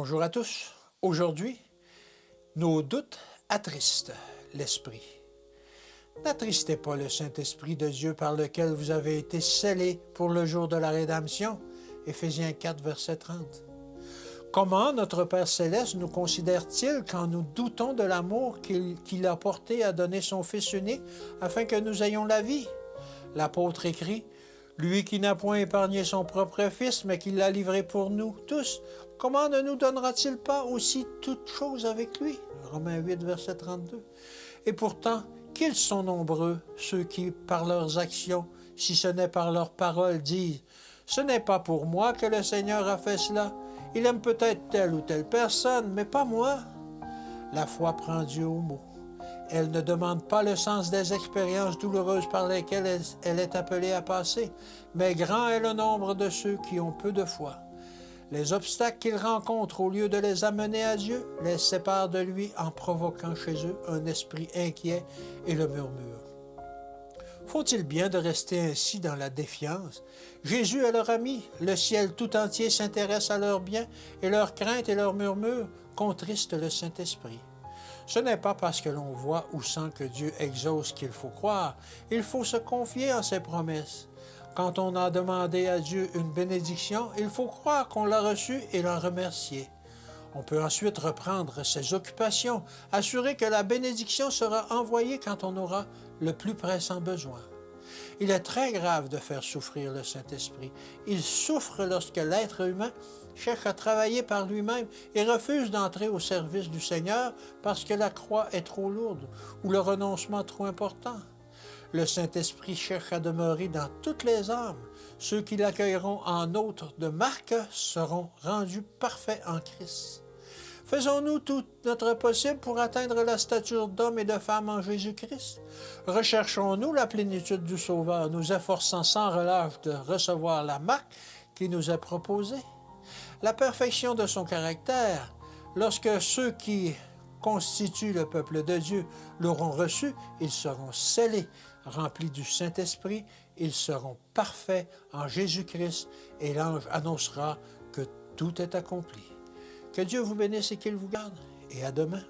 Bonjour à tous. Aujourd'hui, nos doutes attristent l'Esprit. N'attristez pas le Saint-Esprit de Dieu par lequel vous avez été scellés pour le jour de la rédemption. Éphésiens 4, verset 30. Comment notre Père Céleste nous considère-t-il quand nous doutons de l'amour qu'il a porté à donner son Fils unique afin que nous ayons la vie? L'apôtre écrit: « Lui qui n'a point épargné son propre Fils, mais qui l'a livré pour nous tous, comment ne nous donnera-t-il pas aussi toutes choses avec lui? » Romains 8, verset 32. Et pourtant, qu'ils sont nombreux, ceux qui, par leurs actions, si ce n'est par leurs paroles, disent « Ce n'est pas pour moi que le Seigneur a fait cela. Il aime peut-être telle ou telle personne, mais pas moi. » La foi prend Dieu au mot. Elle ne demande pas le sens des expériences douloureuses par lesquelles elle est appelée à passer, mais grand est le nombre de ceux qui ont peu de foi. Les obstacles qu'ils rencontrent, au lieu de les amener à Dieu, les séparent de lui en provoquant chez eux un esprit inquiet et le murmure. Faut-il bien de rester ainsi dans la défiance? Jésus est leur ami, le ciel tout entier s'intéresse à leurs biens, et leurs craintes et leurs murmures contristent le Saint-Esprit. Ce n'est pas parce que l'on voit ou sent que Dieu exauce qu'il faut croire, il faut se confier en ses promesses. Quand on a demandé à Dieu une bénédiction, il faut croire qu'on l'a reçue et l'en remercier. On peut ensuite reprendre ses occupations, assurer que la bénédiction sera envoyée quand on aura le plus pressant besoin. Il est très grave de faire souffrir le Saint-Esprit. Il souffre lorsque l'être humain cherche à travailler par lui-même et refuse d'entrer au service du Seigneur parce que la croix est trop lourde ou le renoncement trop important. Le Saint-Esprit cherche à demeurer dans toutes les âmes. Ceux qui l'accueilleront en hôte de marque seront rendus parfaits en Christ. Faisons-nous tout notre possible pour atteindre la stature d'homme et de femme en Jésus-Christ? Recherchons-nous la plénitude du Sauveur, nous efforçant sans relâche de recevoir la marque qui nous est proposée? La perfection de son caractère, lorsque ceux qui constituent le peuple de Dieu l'auront reçu, ils seront scellés, remplis du Saint-Esprit, ils seront parfaits en Jésus-Christ et l'ange annoncera que tout est accompli. Que Dieu vous bénisse et qu'il vous garde. Et à demain.